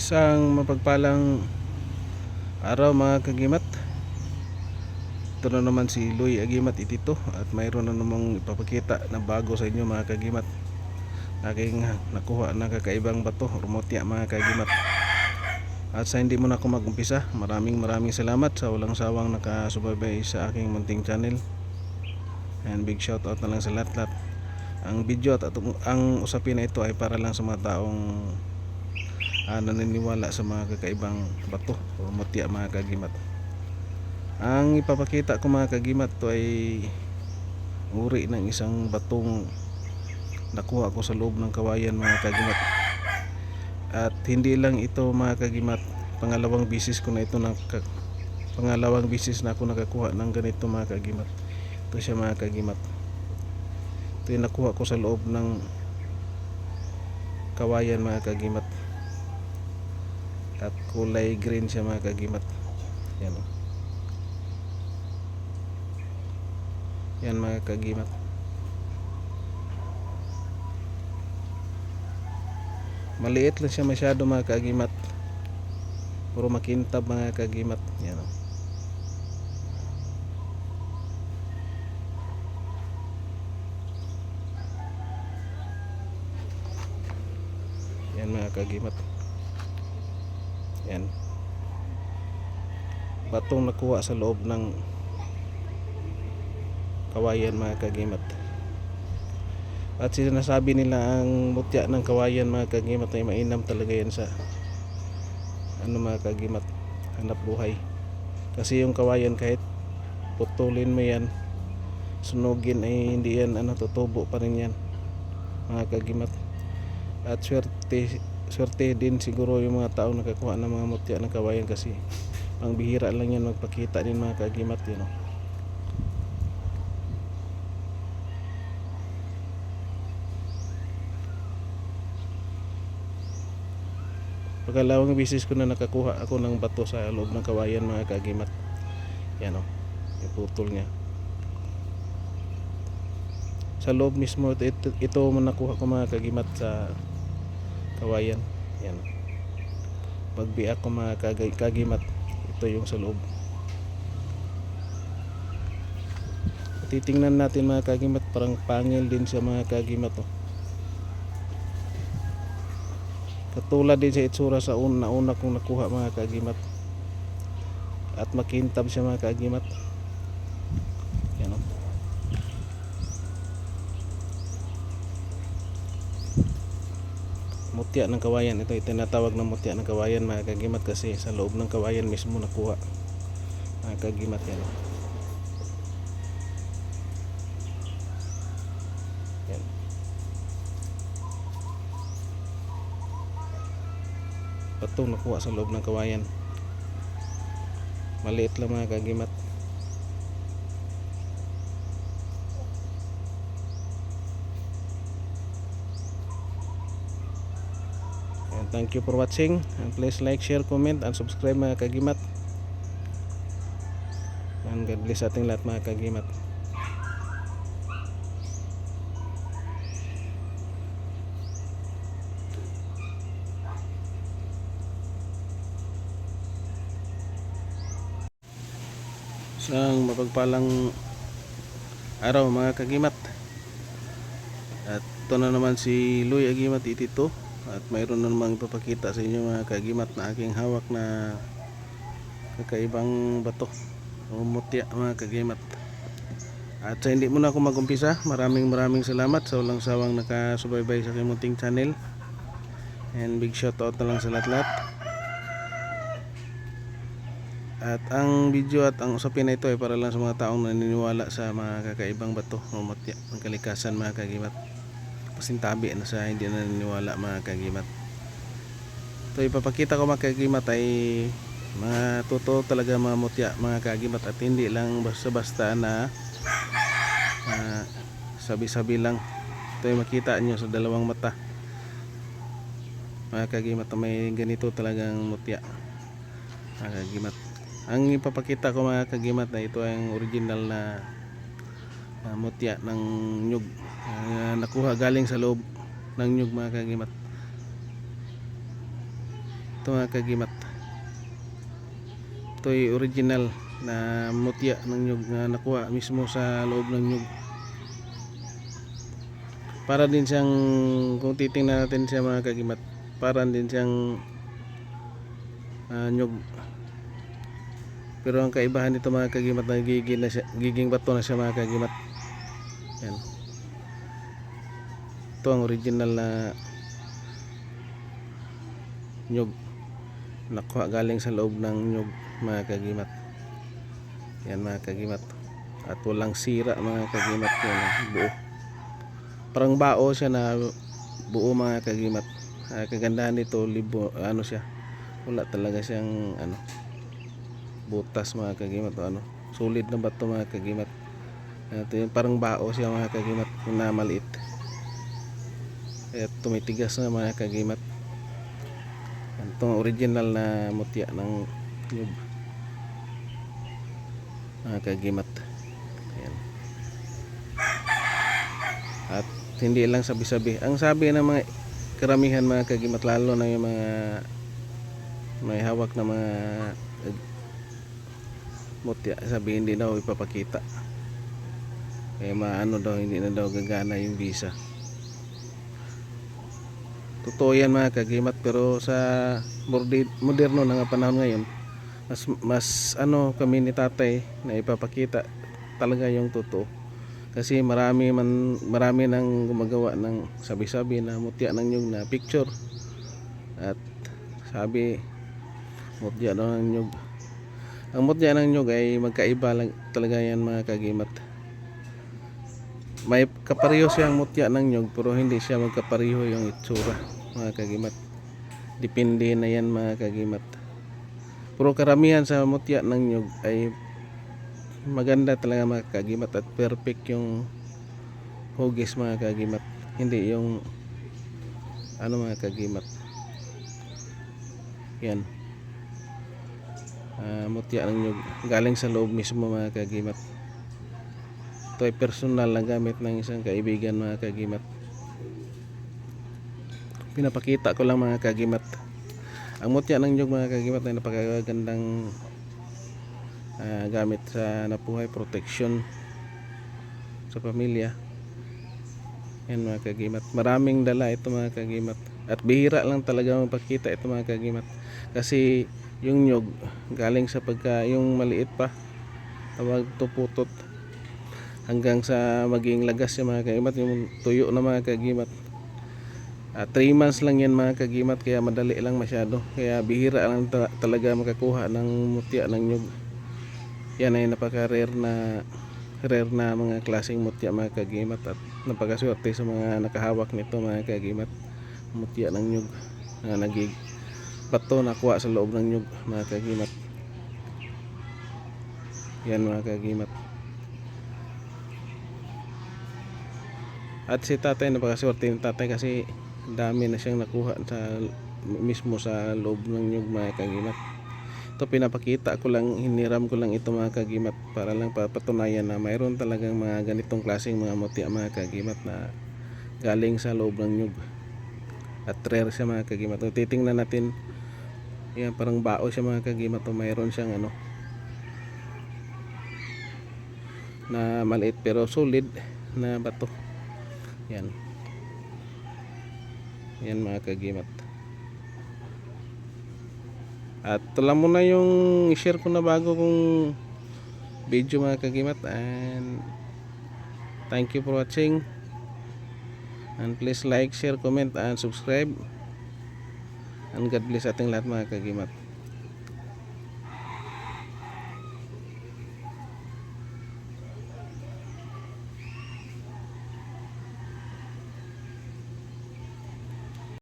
Isang mapagpalang araw mga kagimat. Ito na naman si Luy Agimat Itito at mayroon na namang ipapakita na bago sa inyo mga kagimat. Aking nakuha na kakaibang bato or mutya mga kagimat. At sa hindi mo na ako mag-umpisa, maraming salamat sa walang sawang nakasubaybay sa aking munting channel. And big shout out na lang sa lahat. Ang video at ang usapin na ito ay para lang sa mga taong naniniwala sa mga kakaibang bato o mutya mga kagimat. Ang ipapakita ko mga kagimat to ay uri ng isang batong nakuha ko sa loob ng kawayan mga kagimat. At hindi lang ito mga kagimat, pangalawang bisis ko na ito pangalawang bisis na ako nakakuha ng ganito mga kagimat. Ito siya mga kagimat. Ito yung nakuha ko sa loob ng kawayan mga kagimat. At kulay green siya mga kagimat. Yan o. Yan mga kagimat. Maliit lang siya masyado mga kagimat. Puro makintab mga kagimat. Yan o. Yan mga kagimat. Yan. Batong nakuha sa loob ng kawayan mga kagimat. At sinasabi nila ang mutya ng kawayan mga kagimat ay mainam talaga yan sa mga kagimat, hanap buhay. Kasi yung kawayan kahit putulin mo yan, sunugin ay hindi yan tutubo pa rin yan mga kagimat. At swerte din siguro yung mga taong nakakuha ng mga mutya ng kawayan kasi ang bihira lang yan magpakita din mga kagimat yun o. Pagkalawang bisis ko na nakakuha ako ng bato sa loob ng kawayan mga kagimat. Yan o, yung putol nya sa loob mismo. Ito mo nakuha ko mga kagimat sa kawayan. Yan, pagbiak ko mga kagimat, ito yung sa loob. Titingnan natin mga kagimat, parang pangil din siya mga kagimat o. Katulad din sa itsura sa una kong nakuha mga kagimat. At makintab siya mga kagimat. Yan o. Mutya ng kawayan. Ito tinatawag na mutya ng kawayan mga kagimat kasi sa loob ng kawayan mismo nakuha mga kagimat. Yan o. Yan. Batong nakuha sa loob ng kawayan. Maliit lang mga kagimat. And thank you for watching, and please like, share, comment, and subscribe mga kagimat. And God bless ating lahat mga kagimat. Isang mapagpalang araw mga kagimat. At ito na naman si Luy Agimat Itito. At mayroon na namang ipapakita sa inyo mga kagimat na aking hawak na kakaibang bato o mutya mga kagimat. At sa hindi muna ako mag-umpisa, maraming salamat sa walang sawang nakasubaybay sa aking munting channel. And big shout out na lang sa lahat. At ang video at ang usapin na ito ay para lang sa mga taong naniniwala sa mga kakaibang bato o mutya ng kalikasan mga kagimat. Pasintabi na sa hindi naniniwala mga kagimat. Ito ipapakita ko mga kagimat ay mga totoo talaga mga mutya mga kagimat. At hindi lang basta na sabi-sabi lang. Ito ay makita nyo sa dalawang mata mga kagimat. May ganito talagang mutya mga kagimat. Ang ipapakita ko mga kagimat na ito ay ang original na mutya ng nyug, nakuha galing sa loob ng nyug mga kagimat. Ito mga kagimat, ito'y original na mutya ng nyug na nakuha mismo sa loob ng nyug. Para din siyang, kung titingnan natin siya mga kagimat, para din siyang nyug. Pero ang kaibahan nito mga kagimat, nagiging na siya, giging bato na siya mga kagimat. Yan. Ito ang original na nyug, nakuha galing sa loob ng nyug mga kagimat. Yan mga kagimat, at walang sira mga kagimat. Yan, buo, parang bao siya na buo mga kagimat. Kagandahan nito, libo, ano siya, wala talaga siyang ano, butas mga kagimat o ano, solid na bato mga kagimat. Ito yung parang bao siya mga kagimat na maliit, kaya tumitigas na mga kagimat. Itong original na mutya ng nyug mga kagimat. Ayan. At hindi lang sabi-sabi, ang sabi ng mga karamihan mga kagimat, lalo na yung mga may hawak na mga mutya, sabi hindi daw ipapakita, kaya maano daw, hindi na daw gagana yung visa. Totoo yan mga kagimat, pero sa moderno na nga panahon ngayon, mas ano kami ni tatay na ipapakita talaga yung totoo, kasi marami nang gumagawa ng sabi-sabi na mutya ng nyug na picture, at sabi mutya daw ng nyug. Ang mutya ng nyug ay magkaiba lang talaga yan mga kagimat. May kapariho siyang mutya ng nyug, pero hindi siya magkapariho yung itsura mga kagimat. Depende na yan mga kagimat. Pero karamihan sa mutya ng nyug ay maganda talaga mga kagimat, at perfect yung hugis mga kagimat, hindi yung ano mga kagimat. Yan, mutya ng nyug galing sa loob mismo mga kagimat. Ito ay personal na gamit ng isang kaibigan mga kagimat. Pinapakita ko lang mga kagimat. Ang mutya ng nyug mga kagimat ay napakagandang gamit sa nabuhay, protection sa pamilya. Yan mga kagimat, maraming dala ito mga kagimat, at bihira lang talaga mapakita ito mga kagimat, kasi yung nyug galing sa yung maliit pa, tawag tuputot, hanggang sa maging lagas yung mga kagimat, yung tuyo na mga kagimat. 3 months lang yan mga kagimat, kaya madali lang masyado, kaya bihira lang talaga makakuha ng mutya ng nyug. Yan ay napaka-rare na mga klaseng mutya mga kagimat, at napakaswerte sa mga nakahawak nito mga kagimat. Mutya ng nyug na bato nakuha sa loob ng nyug mga kagimat. Yan mga kagimat. At si tatay, napakaswerte ni tatay, kasi dami na siyang nakuha mismo sa loob ng nyug mga kagimat. Ito pinapakita ko lang, hiniram ko lang ito mga kagimat, para lang papatunayan na mayroon talagang mga ganitong klaseng mga mutya mga kagimat na galing sa loob ng nyug, at rare siya mga kagimat. So, titingnan natin, yan, parang bao siya mga kagimat. O mayroon siyang ano na maliit pero solid na bato. Yan, yan mga kagimat. At ito lang muna yung share ko na bago kong video mga kagimat, and thank you for watching, and please like, share, comment, and subscribe, and God bless ating lahat mga kagimat.